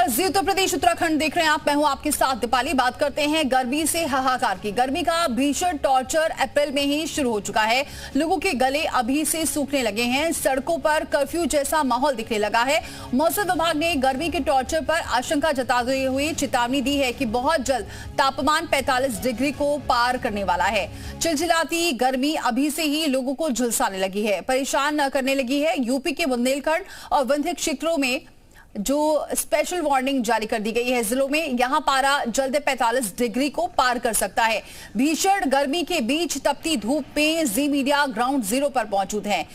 जी उत्तर प्रदेश उत्तराखंड देख रहे हैं आप। मैं हूं आपके साथ दीपाली। बात करते हैं गर्मी से हाहाकार की। गर्मी का भीषण टॉर्चर अप्रैल में ही शुरू हो चुका है। लोगों के गले अभी से सूखने लगे हैं। सड़कों पर कर्फ्यू जैसा माहौल दिखने लगा है। मौसम विभाग ने गर्मी के टॉर्चर पर आशंका जताते हुए चेतावनी दी है कि बहुत जल्द तापमान 45 डिग्री को पार करने वाला है। चिलचिलाती गर्मी अभी से ही लोगों को झुलसाने लगी है, परेशान करने लगी है। यूपी के बुंदेलखंड और विंध्य क्षेत्रों में जो स्पेशल वार्निंग जारी कर दी गई है जिलों में, यहां पारा जल्द 45 डिग्री को पार कर सकता है। भीषण गर्मी के बीच तपती धूप में जी मीडिया ग्राउंड जीरो पर मौजूद हैं।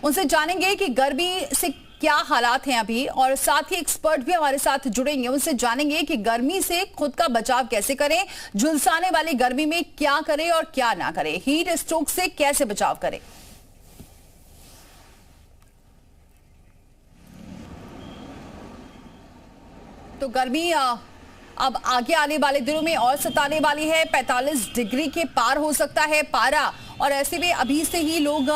उनसे जानेंगे कि गर्मी से क्या हालात हैं अभी, और साथ ही एक्सपर्ट भी हमारे साथ जुड़ेंगे। उनसे जानेंगे कि गर्मी से खुद का बचाव कैसे करें, झुलसाने वाली गर्मी में क्या करें और क्या ना करें, हीट स्ट्रोक से कैसे बचाव करें। तो गर्मी अब आगे आने वाले दिनों में और सताने वाली है। 45 डिग्री के पार हो सकता है पारा, और ऐसे में अभी से ही लोग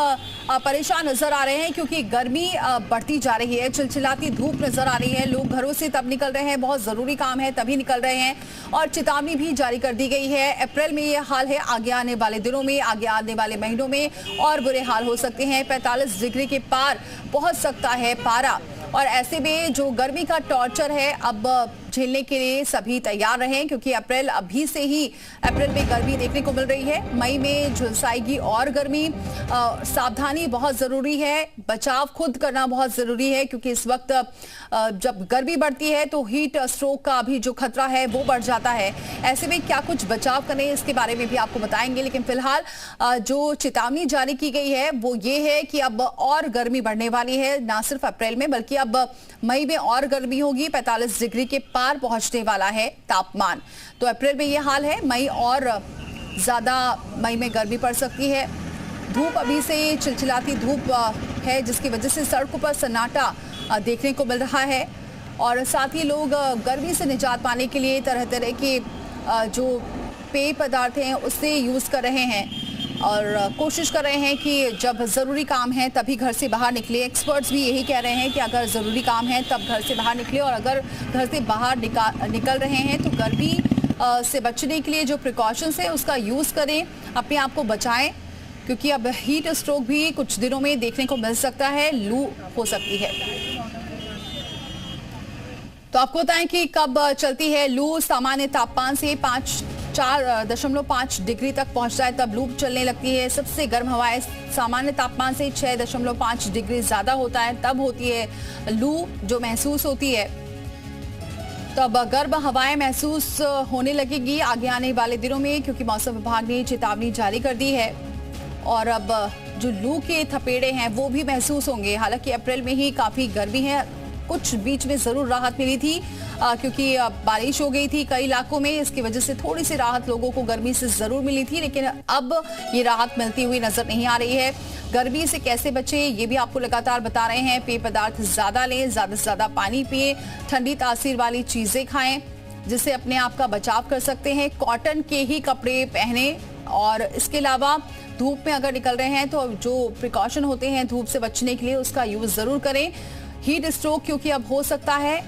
परेशान नजर आ रहे हैं क्योंकि गर्मी बढ़ती जा रही है। चिलचिलाती धूप नजर आ रही है। लोग घरों से तब निकल रहे हैं, बहुत जरूरी काम है तभी निकल रहे हैं, और चेतावनी भी जारी कर दी गई है। अप्रैल में ये हाल है, आगे आने वाले दिनों में, आगे आने वाले महीनों में और बुरे हाल हो सकते हैं। 45 डिग्री के पार पहुंच सकता है पारा, और ऐसे में जो गर्मी का टॉर्चर है अब झेलने के लिए सभी तैयार रहें, क्योंकि अप्रैल में गर्मी देखने को मिल रही है। मई में झुलसाएगी और गर्मी। सावधानी बहुत जरूरी है, बचाव खुद करना बहुत जरूरी है, क्योंकि इस वक्त जब गर्मी बढ़ती है तो हीट स्ट्रोक का भी जो खतरा है वो बढ़ जाता है। ऐसे में क्या कुछ बचाव करें इसके बारे में भी आपको बताएंगे, लेकिन फिलहाल जो चेतावनी जारी की गई है वो ये है कि अब और गर्मी बढ़ने वाली है, ना सिर्फ अप्रैल में बल्कि अब मई में और गर्मी होगी। 45 डिग्री के पार पहुंचने वाला है तापमान। तो अप्रैल में यह हाल है, मई और ज्यादा मई में गर्मी पड़ सकती है। धूप अभी से चिलचिलाती धूप है, जिसकी वजह से सड़कों पर सन्नाटा देखने को मिल रहा है, और साथ ही लोग गर्मी से निजात पाने के लिए तरह तरह के जो पेय पदार्थ हैं उससे यूज कर रहे हैं, और कोशिश कर रहे हैं कि जब ज़रूरी काम है तभी घर से बाहर निकले। एक्सपर्ट्स भी यही कह रहे हैं कि अगर ज़रूरी काम है तब घर से बाहर निकले, और अगर घर से बाहर निकल रहे हैं तो गर्मी से बचने के लिए जो प्रिकॉशंस है उसका यूज़ करें, अपने आप को बचाएं, क्योंकि अब हीट स्ट्रोक भी कुछ दिनोों में देखने को मिल सकता है, लू हो सकती है। तो आपको बताएं कि कब चलती है लू। सामान्य तापमान से 4.5 डिग्री तक पहुंच जाए तब लू चलने लगती है। सबसे गर्म हवाएं सामान्य तापमान से 6.5 डिग्री ज्यादा होता है तब होती है लू जो महसूस होती है। तब गर्म हवाएं महसूस होने लगेगी आगे आने वाले दिनों में, क्योंकि मौसम विभाग ने चेतावनी जारी कर दी है, और अब जो लू के थपेड़े हैं वो भी महसूस होंगे। हालांकि अप्रैल में ही काफी गर्मी है, कुछ बीच में जरूर राहत मिली थी क्योंकि बारिश हो गई थी कई इलाकों में, इसकी वजह से थोड़ी सी राहत लोगों को गर्मी से जरूर मिली थी, लेकिन अब ये राहत मिलती हुई नजर नहीं आ रही है। गर्मी से कैसे बचे ये भी आपको लगातार बता रहे हैं। पेय पदार्थ ज्यादा लें, ज्यादा से ज्यादा पानी पिए, ठंडी तासीर वाली चीजें खाएं जिससे अपने आप का बचाव कर सकते हैं। कॉटन के ही कपड़े पहने, और इसके अलावा धूप में अगर निकल रहे हैं तो जो प्रिकॉशन होते हैं धूप से बचने के लिए उसका यूज जरूर करें। हीट स्ट्रोक क्योंकि अब हो सकता है,